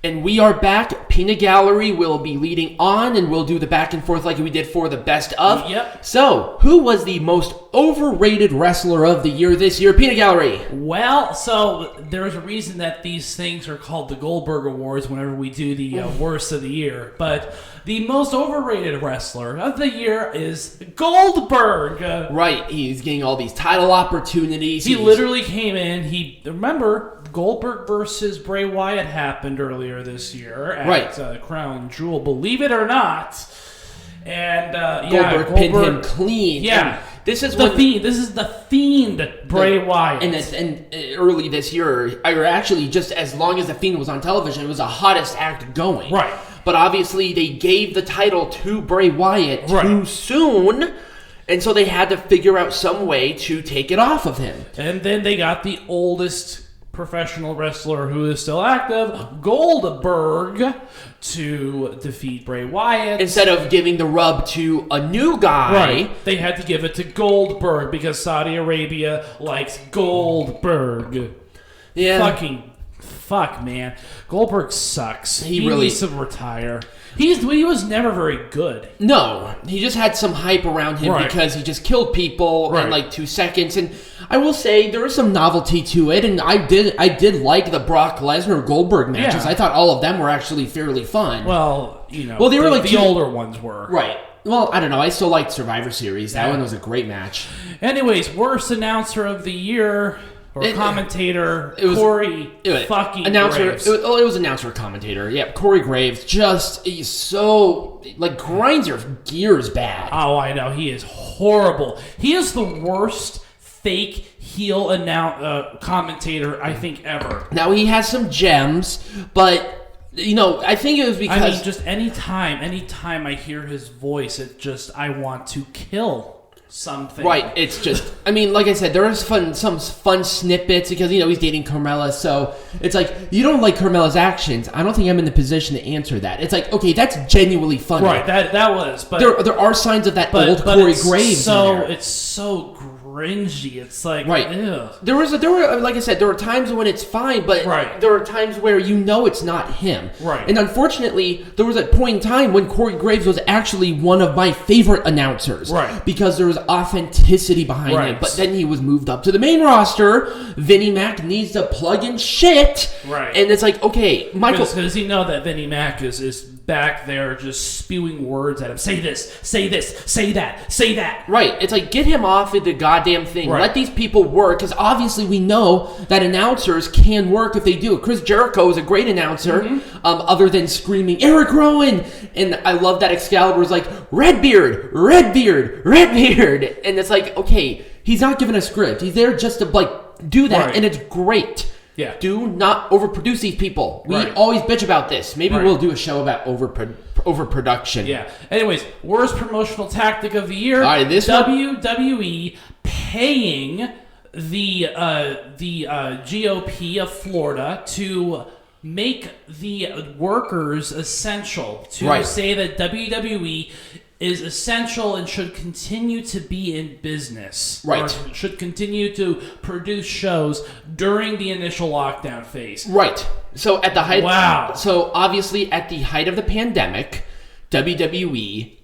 And we are back. Peanut Gallery will be leading on, and we'll do the back and forth like we did for the best of. Yep. So, who was the most overrated wrestler of the year this year? Peanut Gallery. Well, so there's a reason that these things are called the Goldberg Awards whenever we do the worst of the year. But the most overrated wrestler of the year is Goldberg. Right. He's getting all these title opportunities. He literally came in. Remember, Goldberg versus Bray Wyatt happened earlier this year at Crown Jewel, believe it or not. And Goldberg pinned him clean. Yeah. And this is Fiend. This is the Fiend, Bray Wyatt. And early this year, or actually just as long as the Fiend was on television, it was the hottest act going. Right. But obviously, they gave the title to Bray Wyatt too soon, and so they had to figure out some way to take it off of him. And then they got the oldest professional wrestler who is still active, Goldberg, to defeat Bray Wyatt. Instead of giving the rub to a new guy. Right. They had to give it to Goldberg because Saudi Arabia likes Goldberg. Yeah. Fuck, man. Goldberg sucks. He really needs to retire. He was never very good. No, he just had some hype around him because he just killed people in like 2 seconds. And I will say there was some novelty to it, and I did like the Brock Lesnar Goldberg matches. Yeah. I thought all of them were actually fairly fun. Well, they were like the older ones were. Right. Well, I don't know. I still liked Survivor Series. That one was a great match. Anyways, worst announcer of the year. Commentator, Corey fucking announcer, Graves. It was announcer or commentator. Yeah, Corey Graves he's so, grinds your gears bad. Oh, I know. He is horrible. He is the worst fake heel commentator, I think, ever. Now, he has some gems, but, I think it was because... I mean, just anytime I hear his voice, I want to kill something. Right, it's just, like I said, there is some fun snippets because, he's dating Carmella, so it's like, you don't like Carmella's actions. I don't think I'm in the position to answer that. It's like, okay, that's genuinely funny. Right, that was, but... There are signs of that old Corey Graves in there. It's so cringy. It's like, right. Ew. There were, like I said, there were times when it's fine, but there are times where it's not him. Right. And unfortunately, there was a point in time when Corey Graves was actually one of my favorite announcers. Right. Because there was authenticity behind him. But then he was moved up to the main roster. Vinnie Mac needs to plug in shit. Right. And it's like, okay, Michael... Because you know that Vinnie Mac is back there just spewing words at him. Say this, say that, say that. Right. It's like, get him off of the goddamn thing. Right. Let these people work, because obviously we know that announcers can work if they do. Chris Jericho is a great announcer, other than screaming, Eric Rowan! And I love that Excalibur is like, Redbeard! And it's like, okay, he's not given a script. He's there just to, do that, and it's great. Yeah. Do not overproduce these people. We always bitch about this. Maybe we'll do a show about overproduction. Yeah. Anyways, worst promotional tactic of the year. All right, this WWE paying the GOP of Florida to make the workers essential. To say that WWE is essential and should continue to be in business. Right. Or should continue to produce shows during the initial lockdown phase. Right. So at the height... Wow. So obviously at the height of the pandemic, WWE,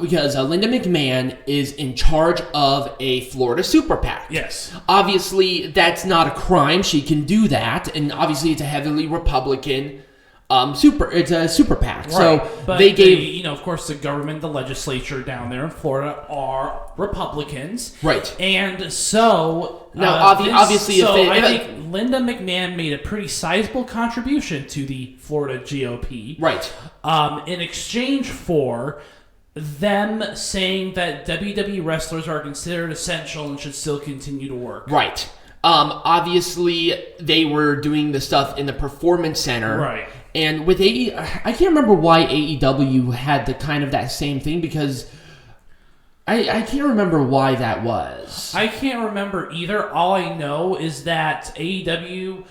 because Linda McMahon is in charge of a Florida super PAC. Yes. Obviously, that's not a crime. She can do that. And obviously, it's a heavily Republican... it's a super PAC. Right. So but they gave, of course, the government, the legislature down there in Florida are Republicans, right? And so now, obviously, I think Linda McMahon made a pretty sizable contribution to the Florida GOP, right? In exchange for them saying that WWE wrestlers are considered essential and should still continue to work, right? Obviously, they were doing the stuff in the Performance Center, right? And with I can't remember why AEW had the kind of that same thing, because I can't remember why that was. I can't remember either. All I know is that AEW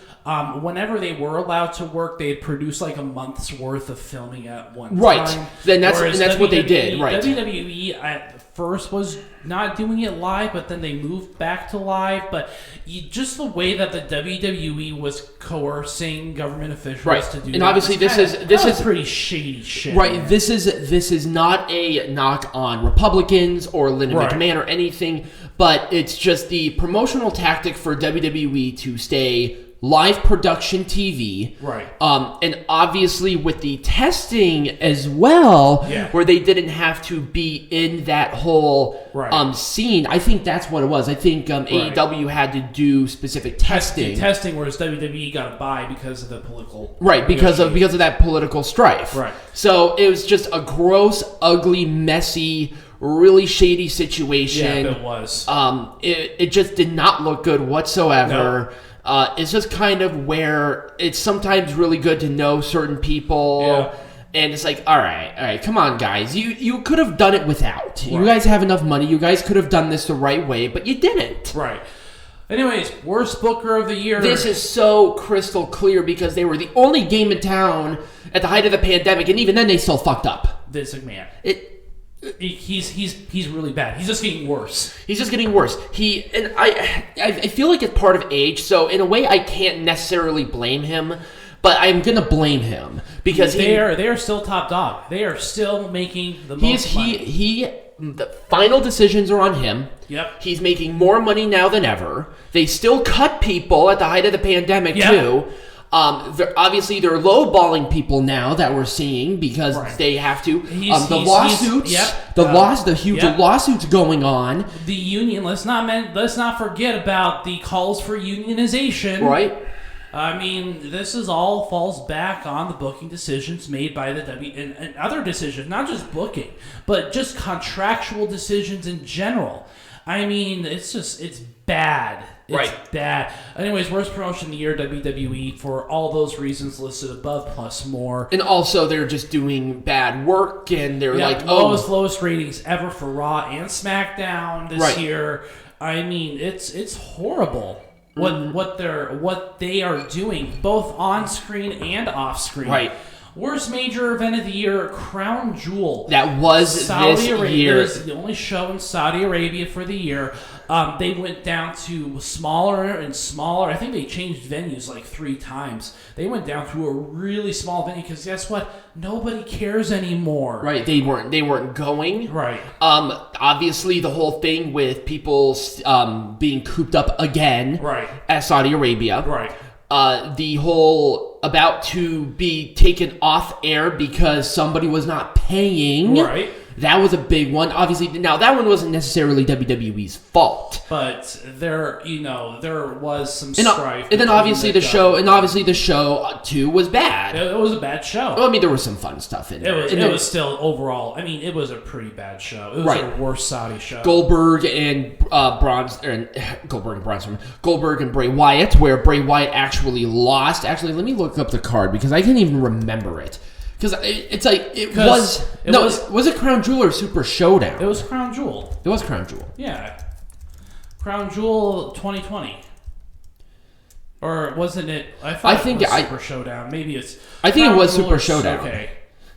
whenever they were allowed to work, they'd produce like a month's worth of filming at one time. Right. Then that's what they did. Right. WWE at first was not doing it live, but then they moved back to live. But just the way that the WWE was coercing government officials to do and that, obviously this is pretty shady shit. Right. Man. This is not a knock on Republicans or Linda McMahon or anything, but it's just the promotional tactic for WWE to stay live production TV. Right. And obviously with the testing as well, where they didn't have to be in that whole scene. I think that's what it was. I think AEW had to do specific testing. Whereas WWE got a buy because of the political because of that political strife. Right. So it was just a gross, ugly, messy, really shady situation. Yeah, it was. It just did not look good whatsoever. No. It's just kind of where it's sometimes really good to know certain people, and it's like, all right, come on, guys, you could have done it without. You guys have enough money. You guys could have done this the right way, but you didn't. Right. Anyways, worst booker of the year. This is so crystal clear because they were the only game in town at the height of the pandemic, and even then they still fucked up. Vince McMahon. He's really bad. He's just getting worse. He's just getting worse. I feel like it's part of age, so in a way I can't necessarily blame him, but I'm gonna blame him because they are still top dog. They are still making the most money. The final decisions are on him. Yep. He's making more money now than ever. They still cut people at the height of the pandemic too. They're lowballing people now that we're seeing because they have to. The huge lawsuits going on. The union. Let's not forget about the calls for unionization. Right. I mean, this is all falls back on the booking decisions made by the and other decisions, not just booking, but just contractual decisions in general. I mean, it's bad. It's bad. Anyways, worst promotion of the year, WWE, for all those reasons listed above, plus more. And also, they're just doing bad work, and they're lowest ratings ever for Raw and SmackDown this year. I mean, it's horrible what they are doing, both on screen and off screen. Right. Worst major event of the year, Crown Jewel. That was Saudi Arabia year. is the only show in Saudi Arabia for the year. They went down to smaller and smaller. I think they changed venues like 3 times. They went down to a really small venue because guess what? Nobody cares anymore. Right. They weren't going. Right. Obviously, the whole thing with people being cooped up again. Right. At Saudi Arabia. Right. The whole about to be taken off air because somebody was not paying. Right. That was a big one. Obviously, now that one wasn't necessarily WWE's fault. But there was some strife. And then obviously the show too was bad. It was a bad show. Well, I mean, there was some fun stuff in there. It was still overall. I mean, it was a pretty bad show. It was a worse Saudi show. Goldberg and Bray Wyatt, where Bray Wyatt actually lost. Actually, let me look up the card because I can't even remember it. Because was it Crown Jewel or Super Showdown? It was Crown Jewel. It was Crown Jewel. Yeah. Crown Jewel 2020. Or wasn't it? I think it was Super Showdown. Maybe it's... I think Crown it was Jewel Super Showdown. Okay.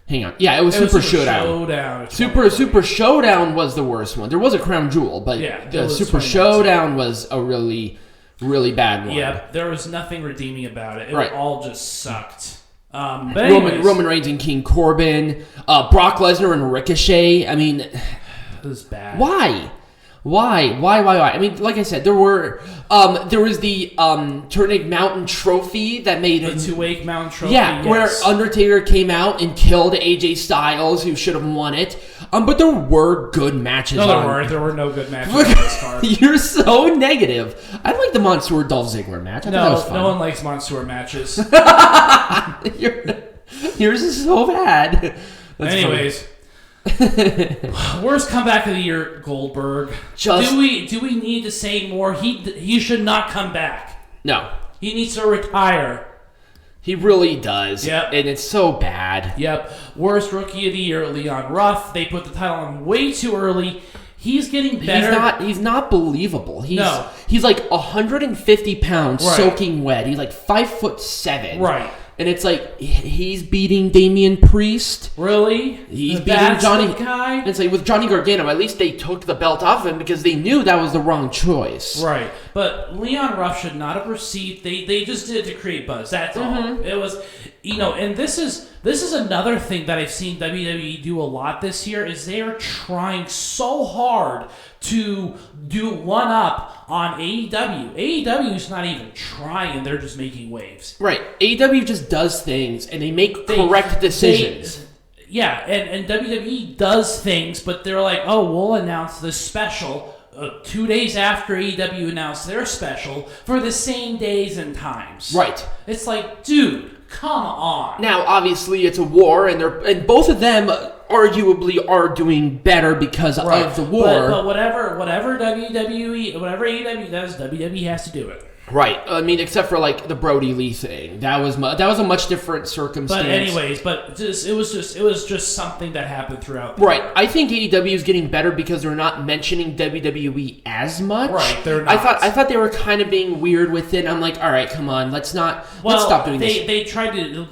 Hang on. Yeah, it was Super Showdown. Super Showdown was the worst one. There was a Crown Jewel, but the Super Showdown was a really, really bad one. Yeah, there was nothing redeeming about it. It all just sucked. But Roman Reigns and King Corbin, Brock Lesnar and Ricochet. I mean, it was bad. Why? I mean, like I said, there was the Turnip Mountain Trophy that made the Two-Wake Mountain Trophy. Yeah, where Undertaker came out and killed AJ Styles, who should have won it. But there were good matches. No, there weren't. There were no good matches on this card. You're so negative. I like the Mansoor Dolph Ziggler match. I thought that was fun. No one likes Mansoor matches. Yours is so bad. Anyways. Worst comeback of the year, Goldberg. Do we need to say more? He should not come back. No. He needs to retire. He really does. Yep. And it's so bad. Yep. Worst rookie of the year, Leon Ruff. They put the title on way too early. He's getting better. He's not believable. No. He's like 150 pounds soaking wet. He's like 5'7". Right. And it's like, he's beating Damian Priest. Really? He's beating Johnny. The guy? And it's like, with Johnny Gargano, at least they took the belt off him because they knew that was the wrong choice. Right. But Leon Ruff should not have received. They just did it to create buzz. That's all. It was, and this is another thing that I've seen WWE do a lot this year is they are trying so hard to do one up on AEW. AEW's not even trying, they're just making waves. Right. AEW just does things and they make correct decisions. And WWE does things, but they're like, oh, we'll announce this special 2 days after AEW announced their special for the same days and times. Right. It's like, dude, come on. Now, obviously, it's a war, and both of them arguably are doing better because of the war. But whatever WWE, whatever AEW does, WWE has to do it. Right. I mean, except for like the Brody Lee thing. That was a much different circumstance. But anyways, it was just something that happened throughout the Right. year. I think AEW is getting better because they're not mentioning WWE as much. Right. They're not. I thought they were kind of being weird with it. I'm like, all right, come on, let's stop doing this. They tried to.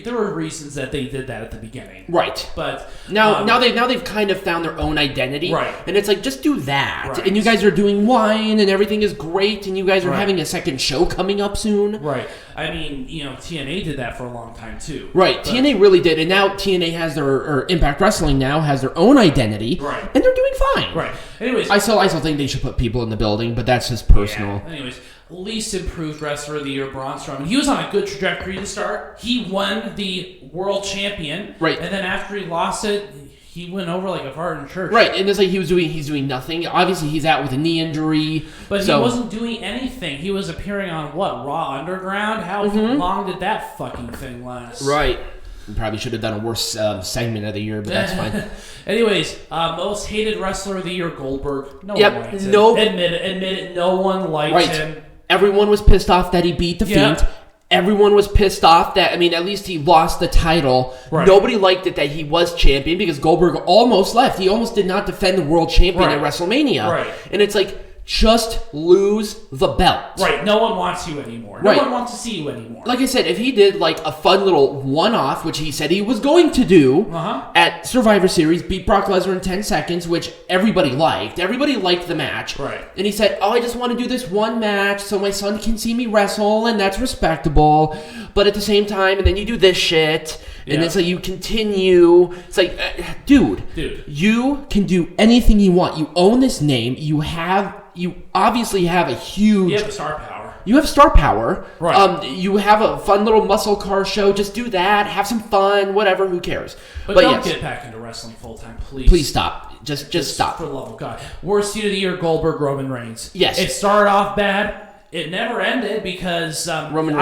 There were reasons that they did that at the beginning. Right. But now they've kind of found their own identity. Right. And it's like, just do that. Right. And you guys are doing wine and everything is great and you guys are having a second show coming up soon. Right. I mean, TNA did that for a long time too. Right. But TNA really did. And now TNA has or Impact Wrestling now has their own identity. Right. And they're doing fine. Right. Anyways. I still think they should put people in the building, but that's just personal. Yeah. Anyways. Least improved wrestler of the year, Braun Strowman. He was on a good trajectory to start. He won the world champion. Right. And then after he lost it, he went over like a fart in church. Right, and it's like he's doing nothing. Obviously, he's out with a knee injury. But he wasn't doing anything. He was appearing on, Raw Underground? How long did that fucking thing last? Right. We probably should have done a worse segment of the year, but that's fine. Anyways, most hated wrestler of the year, Goldberg. No one liked him. Admit it, no one liked him. Everyone was pissed off that he beat The Fiend. Everyone was pissed off that, at least he lost the title. Right. Nobody liked it that he was champion because Goldberg almost left. He almost did not defend the world champion at WrestleMania. Right. And it's like, just lose the belt. Right. No one wants you anymore. No one wants to see you anymore. Like I said, if he did like a fun little one-off, which he said he was going to do at Survivor Series, beat Brock Lesnar in 10 seconds, which everybody liked. Everybody liked the match. Right. And he said, I just want to do this one match so my son can see me wrestle, and that's respectable. But at the same time, and then you do this shit, and it's like you continue. It's like, dude, you can do anything you want. You own this name. You obviously have a huge... You have star power. You have star power. Right. You have a fun little muscle car show. Just do that. Have some fun. Whatever. Who cares? But don't get back into wrestling full time, please. Please stop. Just stop. For the love of God. Worst feud of the year, Goldberg, Roman Reigns. Yes. It started off bad. It never ended because Roman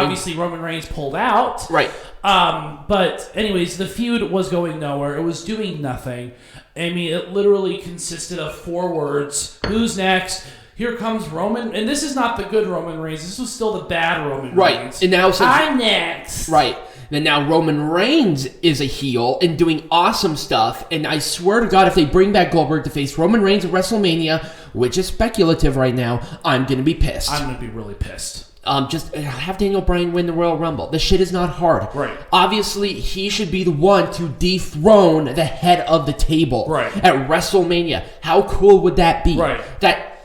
Reigns pulled out. Right. But anyways, the feud was going nowhere. It was doing nothing. It literally consisted of 4 words. Who's next? Here comes Roman, and this is not the good Roman Reigns. This was still the bad Roman Reigns. And now I'm next. Right. And now Roman Reigns is a heel and doing awesome stuff. And I swear to God, if they bring back Goldberg to face Roman Reigns at WrestleMania, which is speculative right now, I'm going to be pissed. I'm going to be really pissed. Just have Daniel Bryan win the Royal Rumble. This shit is not hard. Right. Obviously, he should be the one to dethrone the head of the table. Right. At WrestleMania. How cool would that be? Right.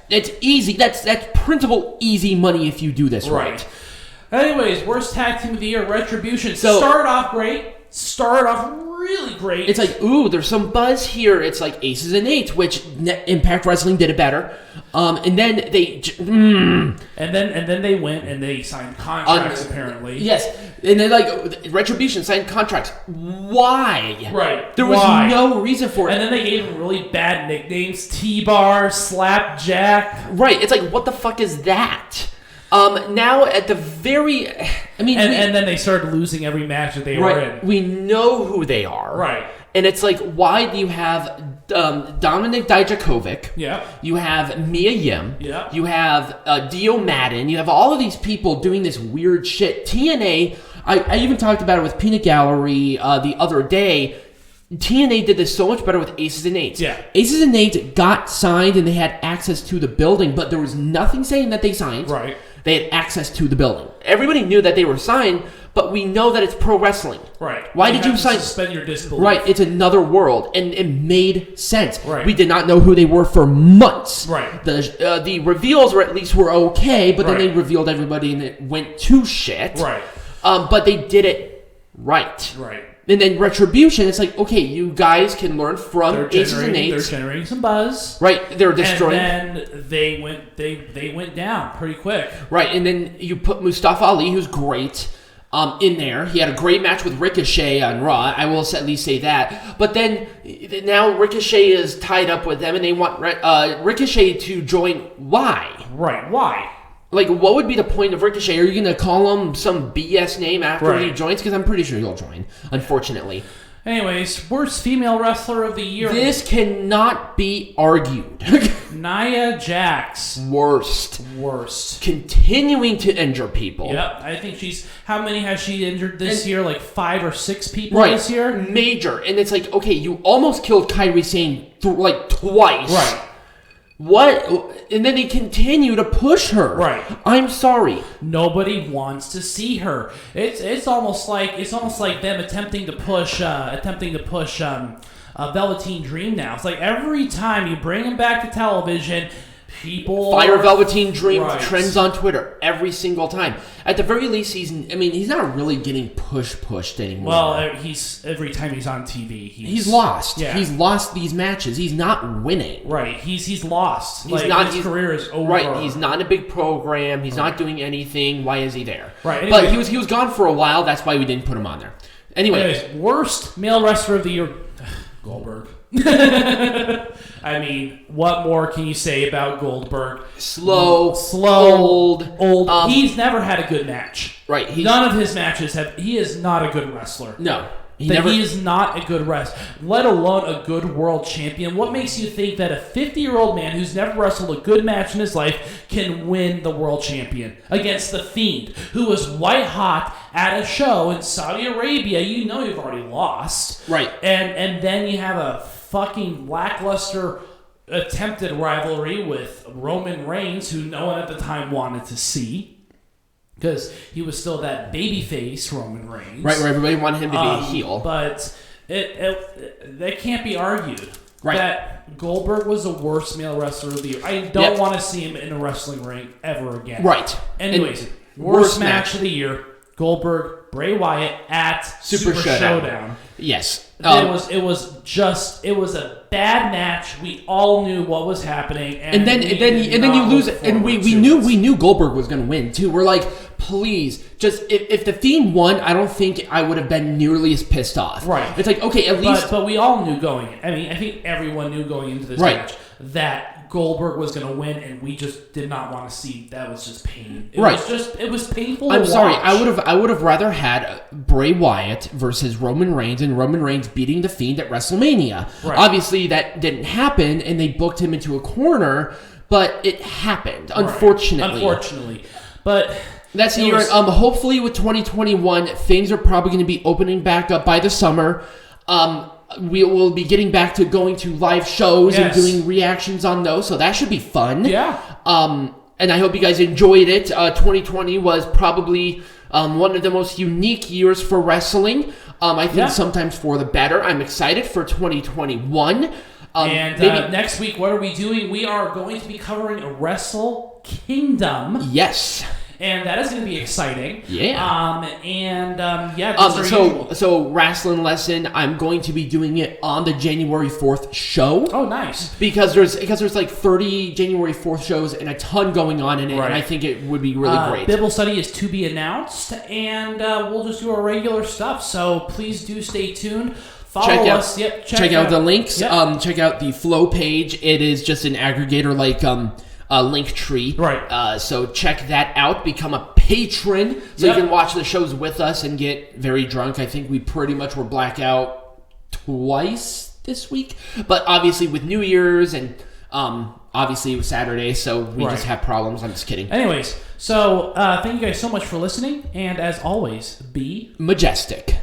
That's easy. That's printable easy money if you do this right. Anyways, worst tag team of the year, Retribution. Started off great. Started off really great. It's like, ooh, there's some buzz here. It's like Aces and Eights, which Impact Wrestling did it better. And then they... And then they went and they signed contracts, apparently. Yes. And then, Retribution signed contracts. Why? Right. There was no reason for it. And then they gave them really bad nicknames. T-Bar, Slapjack. Right. It's like, what the fuck is that? Now at the very... and then they started losing every match that they were in. We know who they are. Right. And it's like, why do you have Dominik Dijakovic? Yeah. You have Mia Yim. Yeah. You have Dio Madden. You have all of these people doing this weird shit. TNA, I even talked about it with Peanut Gallery the other day. TNA did this so much better with Aces and Eights. Yeah. Aces and Eights got signed and they had access to the building, but there was nothing saying that they signed. Right. They had access to the building. Everybody knew that they were signed, but we know that it's pro wrestling. Right. Why did you sign? Suspend your disbelief. Right. It's another world, and it made sense. Right. We did not know who they were for months. Right. The reveals were at least were okay, but then Right. they revealed everybody and it went to shit. Right. But they did it right. Right. And then Retribution, it's like, okay, you guys can learn from Aces and Eights. They're generating some buzz. Right, they're destroying. And then they went down pretty quick. Right, and then you put Mustafa Ali, who's great, in there. He had a great match with Ricochet on Raw. I will at least say that. But then now Ricochet is tied up with them, and they want Ricochet to join. Why? Right, why? Like, what would be the point of Ricochet? Are you going to call him some BS name after he joins? Because I'm pretty sure he'll join, unfortunately. Anyways, worst female wrestler of the year. This cannot be argued. Nia Jax. Worst. Continuing to injure people. Yep, I think how many has she injured this year? Like 5 or 6 people this year? Major. And it's like, okay, you almost killed Kairi Sane twice. Right. What? And then they continue to push her. Right. I'm sorry. Nobody wants to see her. It's almost like them attempting to push Velveteen Dream now. It's like every time you bring him back to television, people fire Velveteen Dream trends on Twitter every single time. At the very least, he's not really getting pushed anymore. Well, every time he's on TV, he's lost. Yeah. He's lost these matches. He's not winning. Right. He's lost. His career is over. Right. He's not in a big program. He's not doing anything. Why is he there? Right. Anyway, but he was gone for a while. That's why we didn't put him on there. Anyways, worst male wrestler of the year, Goldberg. I mean, what more can you say about Goldberg? Slow, old. He's never had a good match. Right. None of his matches he is not a good wrestler. No. He is not a good wrestler, let alone a good world champion. What makes you think that a 50-year-old man who's never wrestled a good match in his life can win the world champion against The Fiend, who was white hot at a show in Saudi Arabia? You know you've already lost. Right. And then you have a fucking lackluster attempted rivalry with Roman Reigns, who no one at the time wanted to see. Because he was still that babyface Roman Reigns. Right, where everybody wanted him to be a heel. But that can't be argued. Right. That Goldberg was the worst male wrestler of the year. I don't want to see him in a wrestling ring ever again. Right. Anyways, worst match of the year, Goldberg, Bray Wyatt at Super Showdown. Yes. It was a bad match. We all knew what was happening, and then you lose it. And we knew Goldberg was going to win too. We're like, please, just if the Fiend won, I don't think I would have been nearly as pissed off. Right. It's like, okay, at least. But we all knew going. I mean, I think everyone knew going into this match that Goldberg was going to win, and we just did not want to see. That was just pain. It was painful. I'm sorry. Watch. I would have rather had Bray Wyatt versus Roman Reigns, and Roman Reigns beating The Fiend at WrestleMania. Right. Obviously, that didn't happen, and they booked him into a corner, but it happened. Unfortunately. But that's the year. Hopefully, with 2021, things are probably going to be opening back up by the summer. We will be getting back to going to live shows and doing reactions on those, so that should be fun. Yeah. And I hope you guys enjoyed it. 2020 was probably one of the most unique years for wrestling. I think sometimes for the better. I'm excited for 2021. Next week, what are we doing? We are going to be covering a Wrestle Kingdom. Yes. And that is going to be exciting. Yeah. So Wrestling Lesson, I'm going to be doing it on the January 4th show. Oh, nice. Because there's like 30 January 4th shows and a ton going on in it, and I think it would be really great. Bible study is to be announced, and we'll just do our regular stuff. So please do stay tuned. Follow us. Check out the links. Yep. Check out the Flow page. It is just an aggregator like link tree. Right. So check that out. Become a patron so you can watch the shows with us and get very drunk. I think we pretty much were blackout twice this week. But obviously with New Year's and obviously it was Saturday, so we just have problems. I'm just kidding. Anyways, so thank you guys so much for listening. And as always, be majestic.